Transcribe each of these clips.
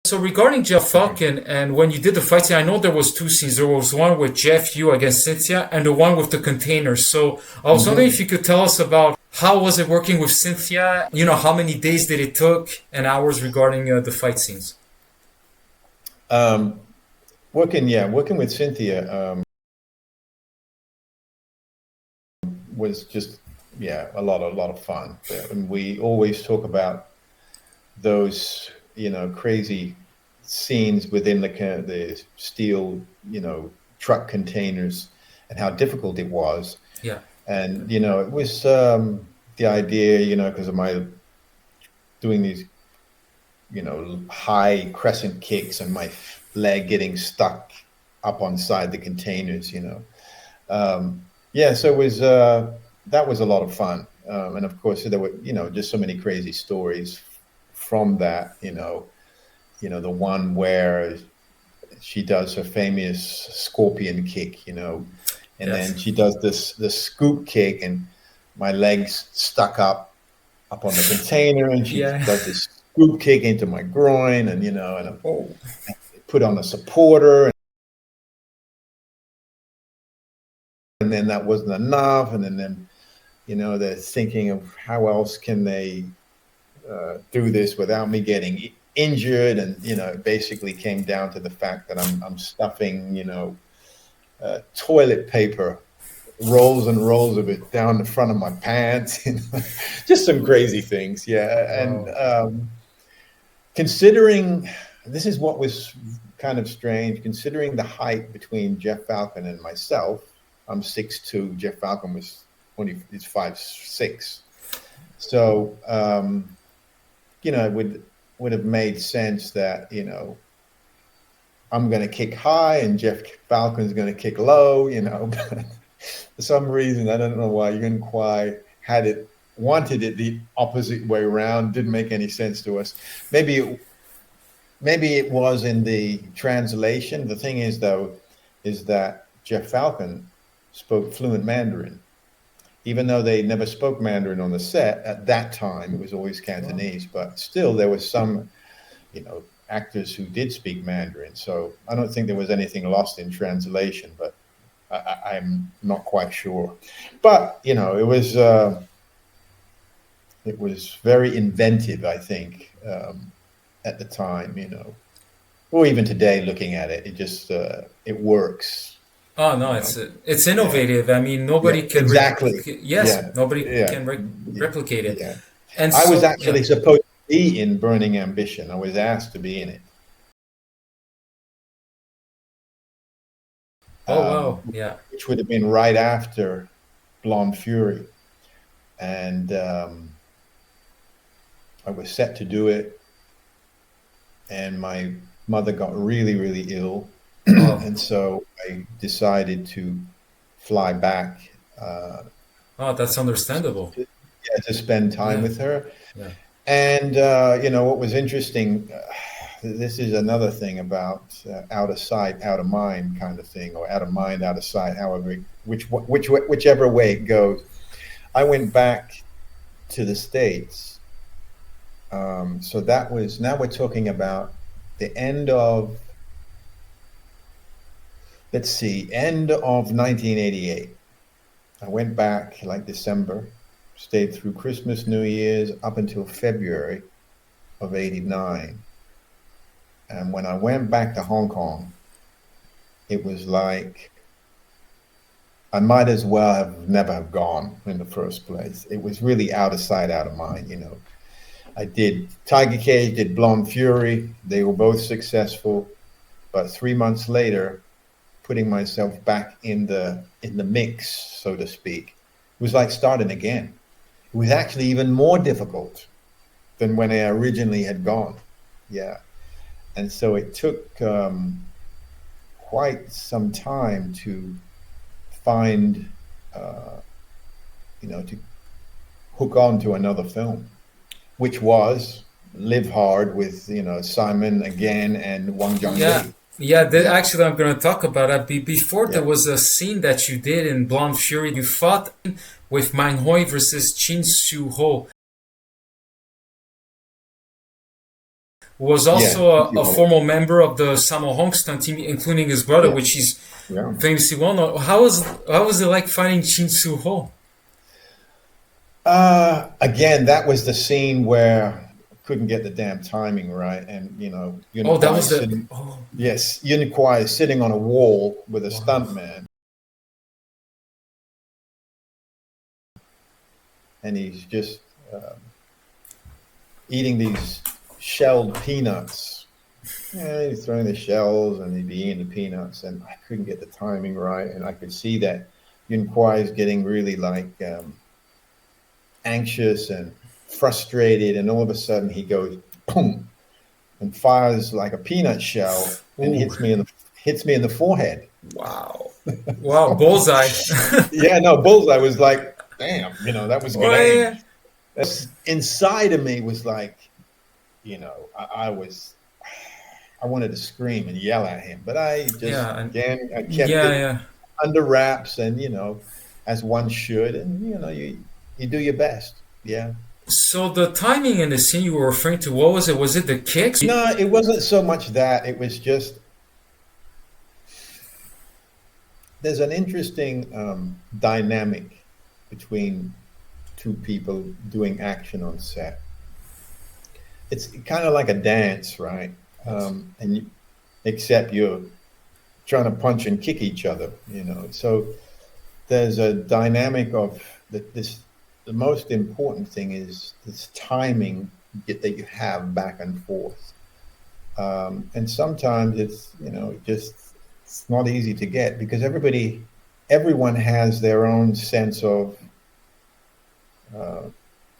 So regarding Jeff Falcon, and when you did the fight scene, I know there was two scenes. There was one with Jeff Yu against Cynthia, and the one with the containers. So I was wondering if you could tell us about how was it working with Cynthia? You know, how many days did it took and hours regarding the fight scenes? Working with Cynthia was just a lot of fun. And we always talk about those crazy scenes within the steel truck containers and how difficult it was. Yeah. And it was the idea, because of my doing these high crescent kicks and my leg getting stuck up on side the containers. So it was that was a lot of fun. And of course there were just so many crazy stories from that, the one where she does her famous scorpion kick, and then she does the scoop kick, and my legs stuck up on the container, and she does this scoop kick into my groin, and and I put on a supporter, and then that wasn't enough, and then they're thinking of how else can they do this without me getting injured, and it basically came down to the fact that I'm stuffing toilet paper, rolls and rolls of it down the front of my pants, just some crazy things. And considering, this is what was kind of strange, considering the height between Jeff Falcon and myself. I'm 6'2", Jeff Falcon was he's 5'6", so it would have made sense that I'm going to kick high and Jeff Falcon's going to kick low, but for some reason I don't know why Yuen Kwai wanted it the opposite way around. Didn't make any sense to us. Maybe it was in the translation. The thing is that Jeff Falcon spoke fluent Mandarin. Even though they never spoke Mandarin on the set at that time, it was always Cantonese, but still there was some, actors who did speak Mandarin. So I don't think there was anything lost in translation, but I'm not quite sure. But, it was very inventive, I think, at the time, or even today looking at it, it just, it works. Oh no, it's innovative. I mean, nobody can exactly. Nobody can replicate it. Yeah. And I was actually supposed to be in Burning Ambition. I was asked to be in it. Oh wow! Yeah. Which would have been right after Blonde Fury, and I was set to do it, and my mother got really, really ill. And so I decided to fly back. That's understandable. To spend time with her. Yeah. And, what was interesting, this is another thing about out of sight, out of mind kind of thing, or out of mind, out of sight, however, whichever way it goes. I went back to the States. So that was, now we're talking about the end of, end of 1988. I went back like December, stayed through Christmas, New Year's, up until February of 89. And when I went back to Hong Kong, it was like I might as well have never have gone in the first place. It was really out of sight, out of mind, I did Tiger Cage, did Blonde Fury. They were both successful. But 3 months later, putting myself back in the mix, so to speak, it was like starting again. It was actually even more difficult than when I originally had gone. Yeah. And so it took quite some time to find, to hook on to another film, which was Live Hard with, Simon again and Hwang Jang-Lee. Actually, I'm going to talk about that. Before, there was a scene that you did in Blonde Fury. You fought with Mang Hoi versus Chin Soo Ho. who was Yeah, also a formal member of the Sammo Hong stunt team, including his brother, which is famously well known. How was it like fighting Shin Soo-ho? Again, that was the scene where I couldn't get the damn timing right, and Yuen That was sitting, yes, Yuen Kwai is sitting on a wall with a stuntman, and he's just eating these shelled peanuts. Yeah, he's throwing the shells and he'd be eating the peanuts, and I couldn't get the timing right, and I could see that Yuen Kwai is getting really like anxious and frustrated, and all of a sudden he goes boom and fires like a peanut shell and hits me in the forehead. Wow. Bullseye. Yeah, no, bullseye was like, damn, that was good. Inside of me was like, I wanted to scream and yell at him, but I just I kept it under wraps, and as one should, and you do your best. Yeah. So the timing in the scene you were referring to, what was it? Was it the kicks? No, it wasn't so much that. It was just there's an interesting dynamic between two people doing action on set. It's kind of like a dance, right? Except you're trying to punch and kick each other, So there's a dynamic of the most important thing is this timing that you have back and forth. And sometimes it's, it's not easy to get because everyone has their own sense of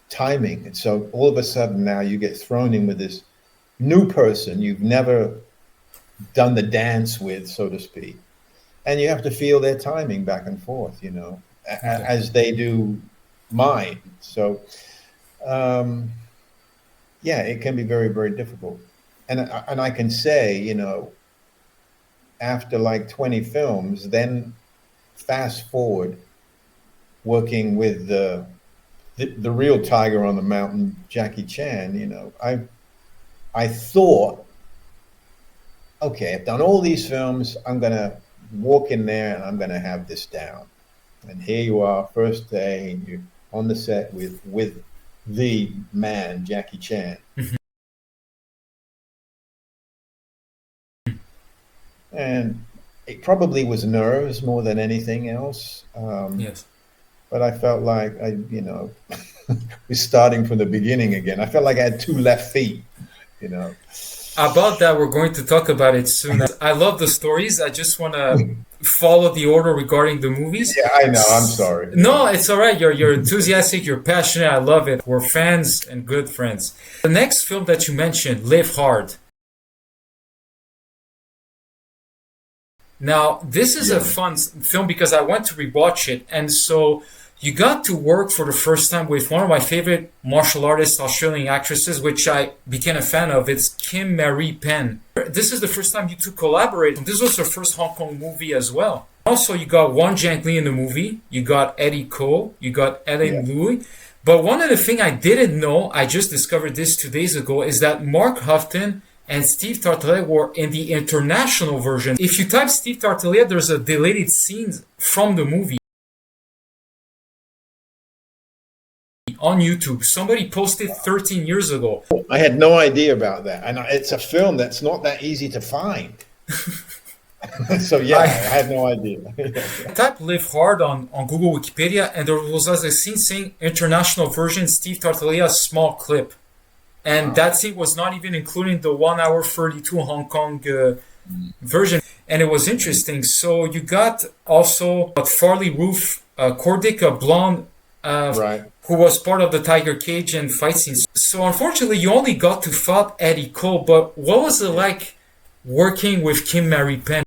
timing. And so all of a sudden now you get thrown in with this new person you've never done the dance with, so to speak. And you have to feel their timing back and forth, as they do mine. So, it can be very, very difficult. And I can say, after like 20 films, then fast forward working with the real tiger on the mountain, Jackie Chan, I thought, okay, I've done all these films. I'm going to walk in there and I'm going to have this down. And here you are, first day, and you're on the set with the man, Jackie Chan. And it probably was nerves more than anything else. Yes. But I felt like I, was starting from the beginning again. I felt like I had two left feet, About that, we're going to talk about it soon. I love the stories. I just want to follow the order regarding the movies. Yeah, I know. I'm sorry. No, it's all right. You're enthusiastic. You're passionate. I love it. We're fans and good friends. The next film that you mentioned, Live Hard. Now, this is a fun film because I went to rewatch it. And so you got to work for the first time with one of my favorite martial artists, Australian actresses, which I became a fan of. It's Maree Penn. This is the first time you two collaborated. This was her first Hong Kong movie as well. Also, you got Hwang Jang-Lee in the movie. You got Eddie Ko. You got Ellen Lui. But one of the things I didn't know, I just discovered this 2 days ago, is that Mark Houghton and Steve Tartaglia were in the international version. If you type Steve Tartaglia, there's a deleted scene from the movie on YouTube. Somebody posted 13 years ago. I had no idea about that. And it's a film that's not that easy to find. So I had no idea. Type Live Hard on Google Wikipedia, and there was a scene saying international version, Steve Tartaglia, small clip. And that scene was not even including the 1 hour 32 Hong Kong version. And it was interesting. So you got also Farley Roof, Cordic, a blonde, who was part of the Tiger Cage and fight scenes. So unfortunately, you only got to fight Eddie Ko. But what was it like working with Maree Penn?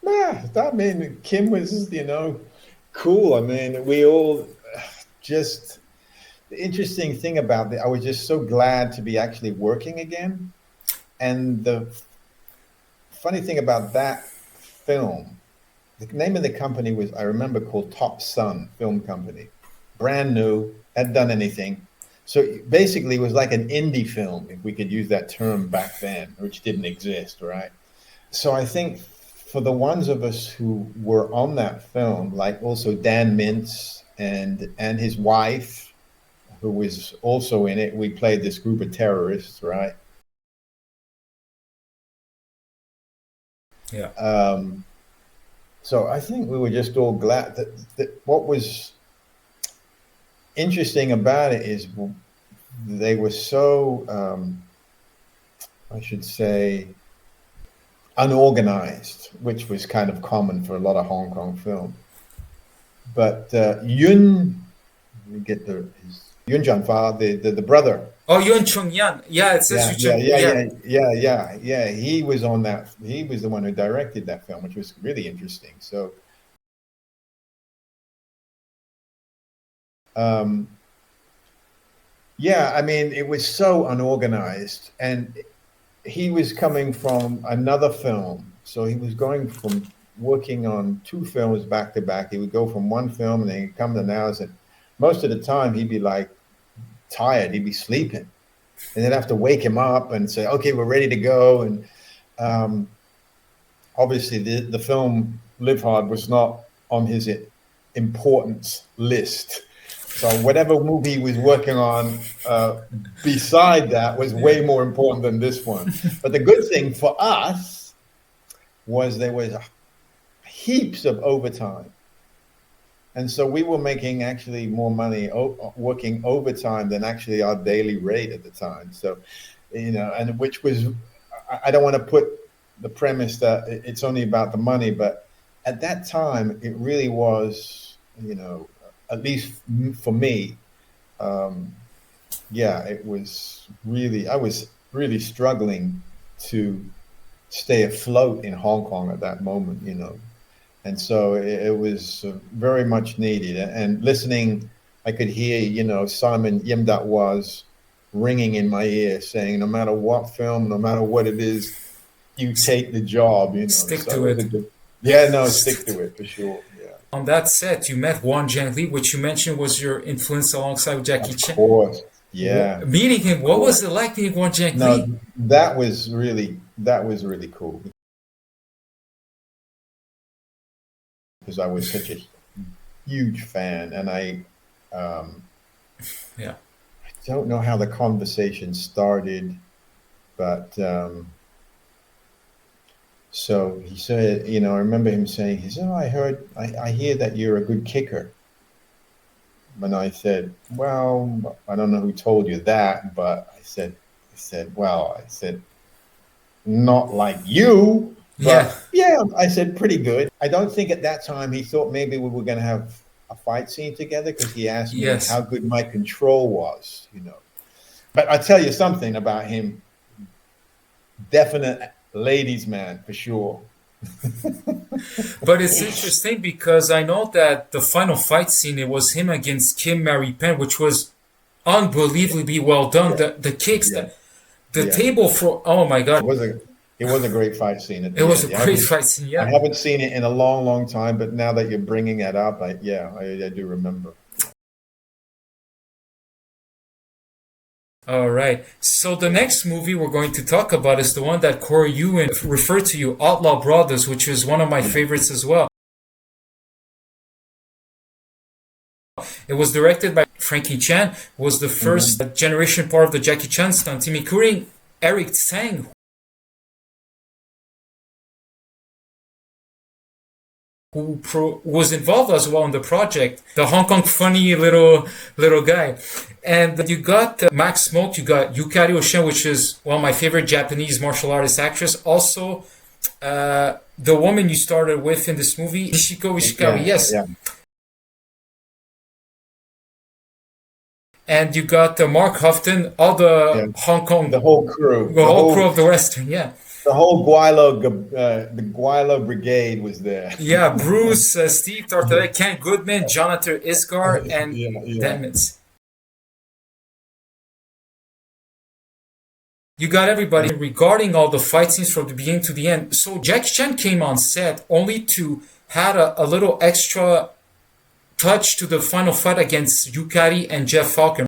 I mean, Kim was, cool. I mean, we all just... The interesting thing about it, I was just so glad to be actually working again. And the funny thing about that film, the name of the company was, I remember, called Top Sun Film Company. Brand new, hadn't done anything. So basically, it was like an indie film, if we could use that term back then, which didn't exist, right? So I think for the ones of us who were on that film, like also Dan Mintz and his wife, who was also in it, we played this group of terrorists, right? Yeah. So I think we were just all glad that what was interesting about it is they were so, I should say, unorganized, which was kind of common for a lot of Hong Kong film. But Yuen, let me get Yuen Jianfa, the brother. Oh, Yuen Cheung-yan. Yeah, it says yeah. He was on that. He was the one who directed that film, which was really interesting. So, yeah, I mean, it was so unorganized, and he was coming from another film, so he was going from working on 2 films back to back. He would go from one film and then he'd come to Nows, and most of the time he'd be like tired, he'd be sleeping, and they'd have to wake him up and say, okay, we're ready to go. And obviously the film Live Hard was not on his importance list, so whatever movie he was working on beside that was way more important than this one. But the good thing for us was there was heaps of overtime. And so we were making actually more money working overtime than actually our daily rate at the time. So, you know, and which was, I don't want to put the premise that it's only about the money, but at that time it really was, you know, at least for me, yeah, it was really, I was really struggling to stay afloat in Hong Kong at that moment, you know. And so it was very much needed. And listening, I could hear, you know, Simon Yim Dat was ringing in my ear saying, no matter what film, no matter what it is, you take the job, you know. Stick to it. Stick to it for sure. Yeah. On that set, you met Hwang Jang-Lee, which you mentioned was your influence alongside with Jackie Chan. Of course, yeah. Meeting him, what was it like meeting Hwang Jang-Lee? No, that was really cool. Because I was such a huge fan, and I don't know how the conversation started, but so he said, you know, I remember him saying, he said, oh, I hear that you're a good kicker. And I said, well, I don't know who told you that, but I said, not like you. But yeah, I said, pretty good. I don't think at that time he thought maybe we were going to have a fight scene together, because he asked me how good my control was, you know. But I tell you something about him, definite ladies' man for sure. But it's interesting because I know that the final fight scene, it was him against Kim Maree Penn, which was unbelievably well done. The kicks, the table for, oh my God. It was a great fight scene. It was a great fight scene, yeah. I haven't seen it in a long, long time, but now that you're bringing that up, I do remember. All right. So the next movie we're going to talk about is the one that Corey Yuen referred to you, Outlaw Brothers, which is one of my favorites as well. It was directed by Frankie Chan, was the first generation part of the Jackie Chan stunt team, including Eric Tsang, who was involved as well in the project, the Hong Kong funny little guy. And you got Max Smoke, you got Yukari Oshima, which is one of my favorite Japanese martial artist actress. Also, the woman you started with in this movie, Ishiko Ishikawa, yes. Yeah. And you got Mark Houghton, all the Hong Kong... The whole crew. The whole crew of the Western, yeah. The whole 𝗦𝗨𝗕𝗦𝗦𝗥𝗕𝗥𝗦 was there. Yeah, Bruce, Steve Tartare, Ken Goodman, Jonathan Isgar, and Demons. You got everybody regarding all the fight scenes from the beginning to the end. So Jackie Chan came on set only to add a little extra touch to the final fight against Yukari and Jeff Falcon.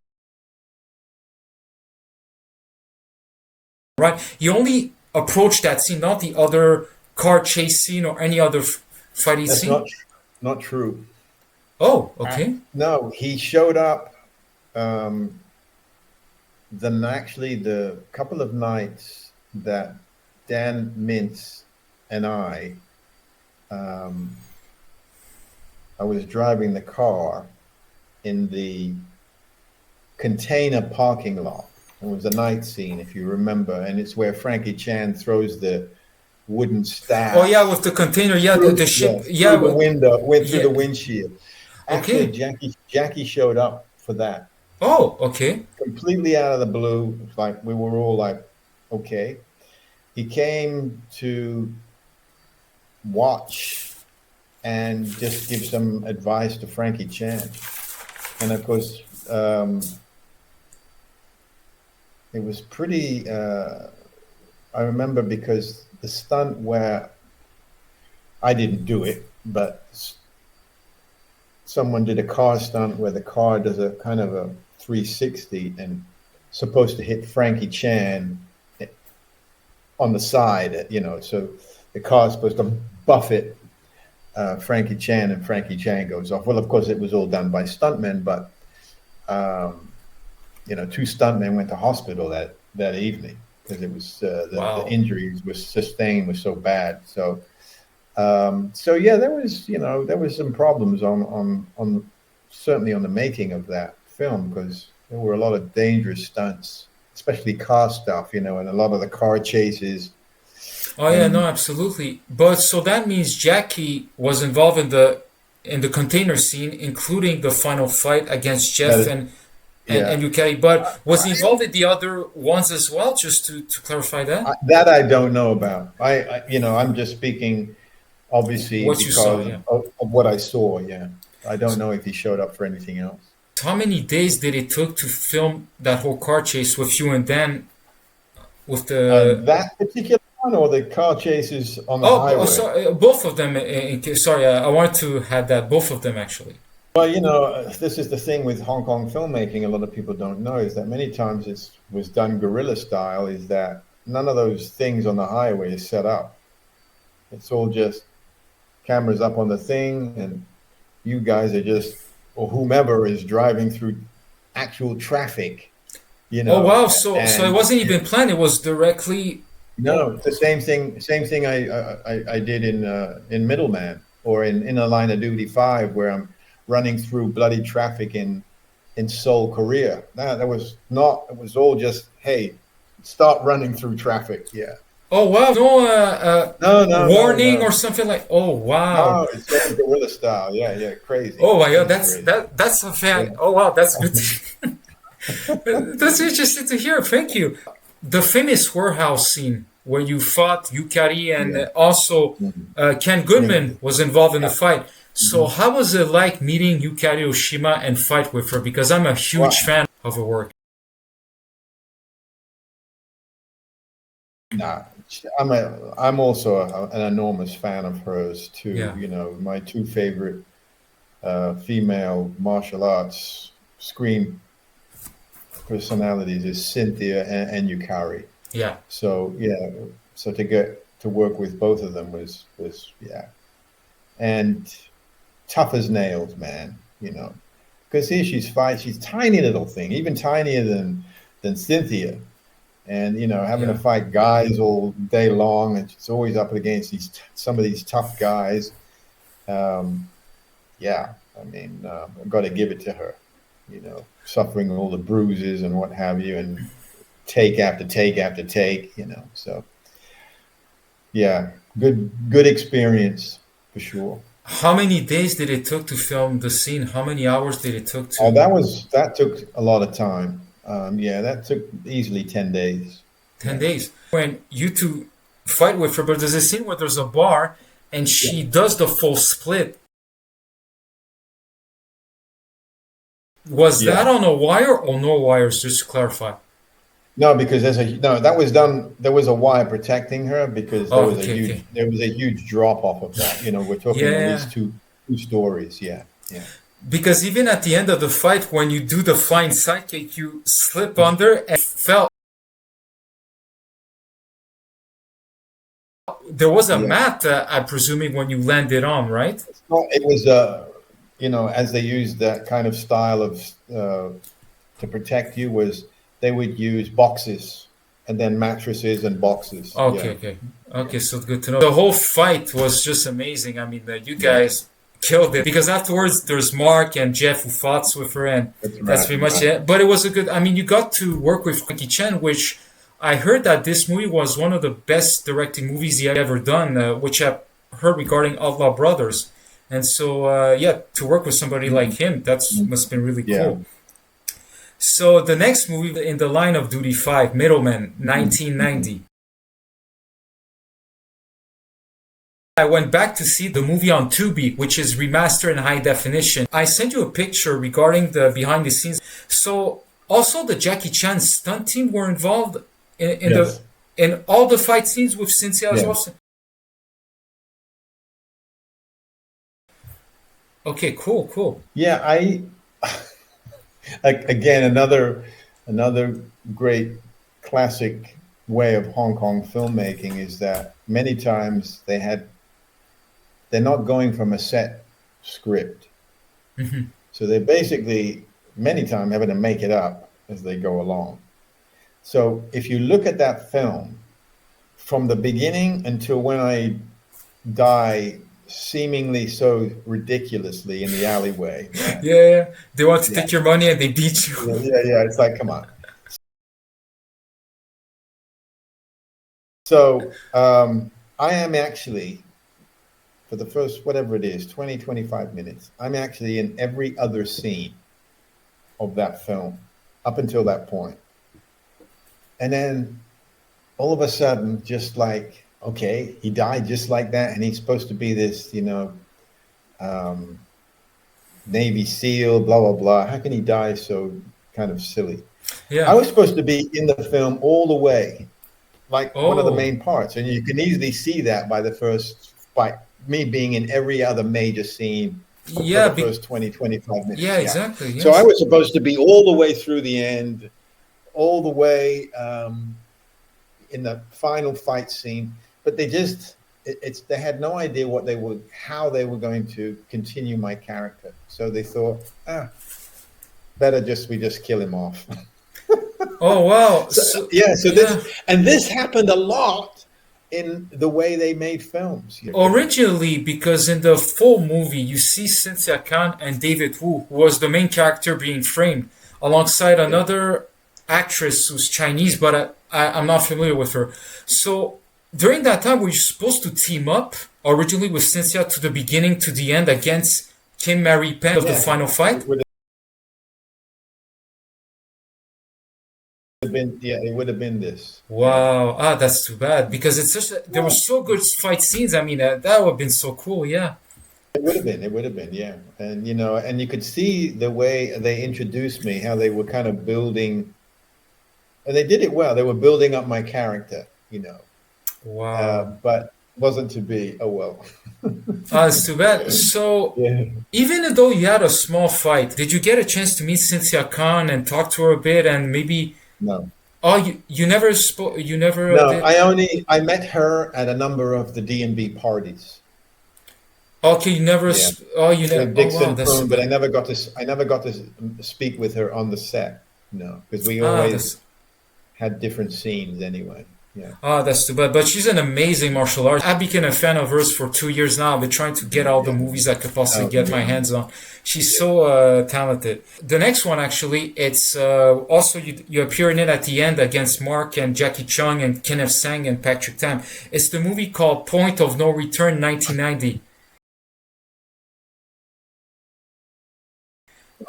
right? You only approached that scene, not the other car chase scene or any other fighting That's scene. not true. Oh, okay. No, he showed up the couple of nights that Dan Mintz and I was driving the car in the container parking lot. It was a night scene, if you remember, and it's where Frankie Chan throws the wooden staff. Oh yeah, with the container, yeah, the ship, yeah, through the window, went through yeah. the windshield. Okay. Actually, Jackie showed up for that. Oh, okay. Completely out of the blue. It's like we were all like, okay. He came to watch and just give some advice to Frankie Chan. And of course, it was pretty, I remember because the stunt where I didn't do it, but someone did a car stunt where the car does a kind of a 360 and supposed to hit Frankie Chan on the side, so the car is supposed to buffet Frankie Chan and Frankie Chan goes off. Well, of course, it was all done by stuntmen, but, two stuntmen went to hospital that evening because it was the injuries were sustained was so bad. So yeah, there was some problems on certainly on the making of that film because there were a lot of dangerous stunts, especially car stuff, and a lot of the car chases. Oh yeah, no, absolutely. But so that means Jackie was involved in the container scene, including the final fight against Jeff and Yukari. But was he involved in the other ones as well? Just to clarify that. That I don't know about. I'm just speaking. Obviously, what you saw, of what I saw, yeah. I don't know if he showed up for anything else. How many days did it took to film that whole car chase with you and Dan? With the that particular one, or the car chases on the highway? Oh, sorry, both of them. Sorry, I wanted to have that. Both of them, actually. Well, this is the thing with Hong Kong filmmaking. A lot of people don't know is that many times it was done guerrilla style. Is that none of those things on the highway is set up. It's all just cameras up on the thing, and you guys are just, or whomever is driving through actual traffic, Oh wow! So it wasn't even planned. It was directly. No, it's the same thing I did in Middleman or in a Line of Duty 5, where I'm running through bloody traffic in Seoul, Korea. That was not. It was all just, hey, start running through traffic. Yeah. Oh wow! No, warning or something like. Oh wow! No, it's all guerrilla style. Yeah, crazy. Oh my god, that's a fan. Yeah. Oh wow, that's good. That's interesting to hear. Thank you. The famous warehouse scene where you fought Yukari and also Ken Goodman was involved in the fight. So how was it like meeting Yukari Oshima and fight with her? Because I'm a huge fan of her work. Nah, I'm also an enormous fan of hers too. Yeah. My two favorite female martial arts screen personalities is Cynthia and Yukari. Yeah. So to get to work with both of them was and tough as nails, man. Because here she's tiny little thing, even tinier than Cynthia. And having to fight guys all day long, and she's always up against some of these tough guys. I've got to give it to her. Suffering all the bruises and what have you, and take after take after take. So yeah, good experience for sure. How many days did it took to film the scene? How many hours did it took to? Oh, that took a lot of time. That took easily 10 days. 10 days. When you two fight with her, but there's a scene where there's a bar and she does the full split. Was that on a wire or no wires, just to clarify? No, because that was done. There was a wire protecting her because there was a huge drop off of that. We're talking at least two stories. Yeah. Because even at the end of the fight, when you do the flying sidekick, you slip under and fell. there was a Yeah. map, I'm presuming, when you landed on, right? Well, it was, as they used that kind of style of to protect you, was they would use boxes and then mattresses and boxes. Okay, so good to know. The whole fight was just amazing. I mean, you guys killed it, because afterwards there's Mark and Jeff who fought with her, and that's pretty much it. But it was a good, I mean, you got to work with Frankie Chen, which I heard that this movie was one of the best directing movies he had ever done, which I've heard regarding Outlaw Brothers. And so, to work with somebody like him, that's must have been really cool. So the next movie in the line of duty 5, Middleman, 1990. I went back to see the movie on Tubi, which is remastered in high definition. I sent you a picture regarding the behind the scenes. So also the Jackie Chan stunt team were involved in all the fight scenes with Cynthia as well. Okay, cool. Yeah, again, another great classic way of Hong Kong filmmaking is that many times they're not going from a set script. So they're basically many times having to make it up as they go along. So if you look at that film from the beginning until when I die seemingly so ridiculously in the alleyway. They want to take your money and they beat you. It's like, come on. So I am actually, for the first, whatever it is, 20, 25 minutes, I'm actually in every other scene of that film up until that point. And then all of a sudden, just like, okay, he died just like that, and he's supposed to be this, Navy SEAL, blah, blah, blah. How can he die so kind of silly? I was supposed to be in the film all the way, like one of the main parts. And you can easily see that by me being in every other major scene for the first 20, 25 minutes. Exactly. So I was supposed to be all the way through the end, all the way in the final fight scene. But they had no idea how they were going to continue my character. So they thought, better we just kill him off. Oh, wow. This happened a lot in the way they made films. Originally, because in the full movie, you see Cynthia Khan and David Wu, who was the main character being framed, alongside another actress who's Chinese, but I'm not familiar with her. So during that time, were you supposed to team up originally with Cynthia to the beginning to the end against Kim Maree Penn of the final fight? It would have been this. Wow, that's too bad, because there were so good fight scenes. I mean, that would have been so cool. It would have been, and and you could see the way they introduced me, how they were kind of building, and they did it well. They were building up my character, Wow. But wasn't to be. Oh well. It's too bad. So even though you had a small fight, did you get a chance to meet Cynthia Khan and talk to her a bit, and maybe? No. Oh, you never spoke. You never. No, I met her at a number of the D&B parties. Okay, you never. You never. Dixon, but I never got to speak with her on the set. No, because we always had different scenes anyway. That's too bad. But she's an amazing martial artist. I became a fan of hers for 2 years now. I've been trying to get all the movies I could possibly get my hands on. She's so talented. The next one, actually, it's also you appear in it at the end against Mark and Jackie Chung and Kenneth Tsang and Patrick Tam. It's the movie called Point of No Return, 1990.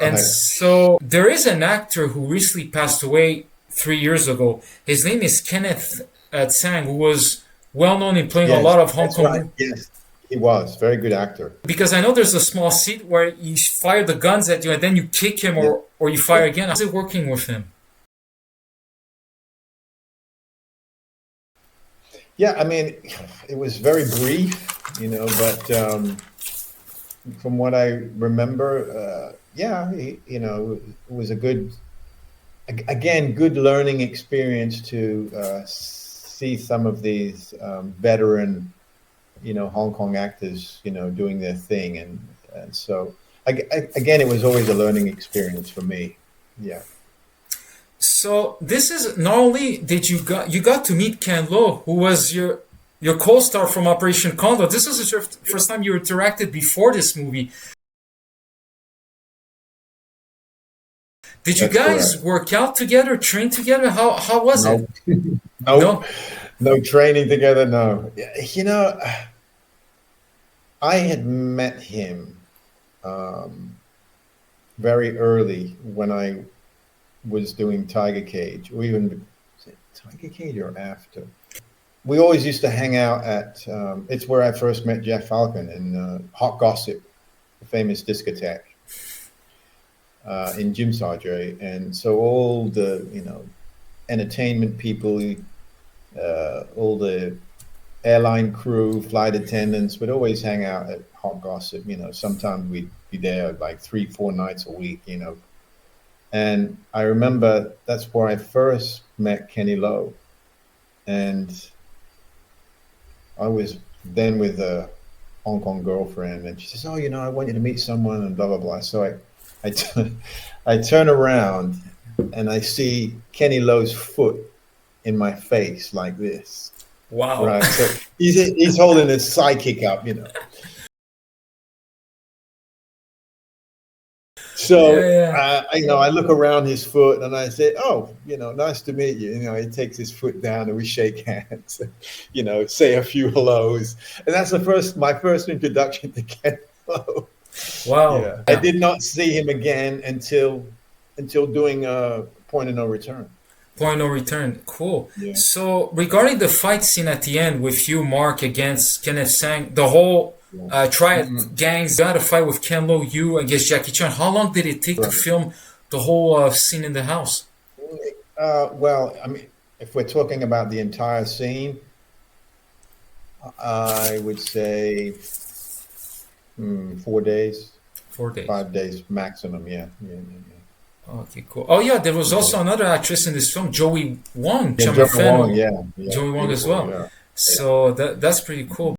And so there is an actor who recently passed away 3 years ago. His name is Kenneth Tsang, who was well known in playing a lot of Hong Kong. Right. Yes, he was very good actor. Because I know there's a small scene where you fire the guns at you and then you kick him or you fire again. How's it working with him? Yeah, I mean, it was very brief, but from what I remember, it was a good learning experience to see some of these veteran Hong Kong actors, doing their thing. And so, again, it was always a learning experience for me. Yeah. So this is not only did you got to meet Ken Lo, who was your co-star from Operation Condor. This was the first time you interacted before this movie. Did you guys work out together, train together? How was it? No training together. No. I had met him very early when I was doing 𝗥𝗘𝗟𝗣, or even 𝗥𝗘𝗟𝗣 or after. We always used to hang out at, it's where I first met Jeff Falcon in Hot Gossip, the famous discotheque in 𝗥𝗘𝗟𝗣. And so all the, entertainment people, all the airline crew, flight attendants would always hang out at Hot Gossip. Sometimes we'd be there like 3-4 nights a week, And I remember that's where I first met Kenny Lo. And I was then with a Hong Kong girlfriend, and she says, "Oh, I want you to meet someone," and blah, blah, blah. So I turn around and I see Kenny Lo's foot in my face like this. Wow. Right. So he's holding his sidekick up, So, I look around his foot and I say, "Oh, nice to meet you." He takes his foot down and we shake hands, say a few hellos. And that's my first introduction to Ken Lo. Wow. Yeah. I did not see him again until doing Point of No Return. Point of No Return. Cool. Yeah. So regarding the fight scene at the end with you, Mark, against Kenneth Tsang, the whole triad gangs got a fight with Ken Lo, you against Jackie Chan. How long did it take to film the whole scene in the house? Well, I mean, if we're talking about the entire scene, I would say 4 days. 4 days. 5 days maximum, yeah. Okay, cool. Oh, yeah, there was also another actress in this film, Joey Wong. Joey Wong, yeah. Joey Wong as well. Yeah. So that's pretty cool.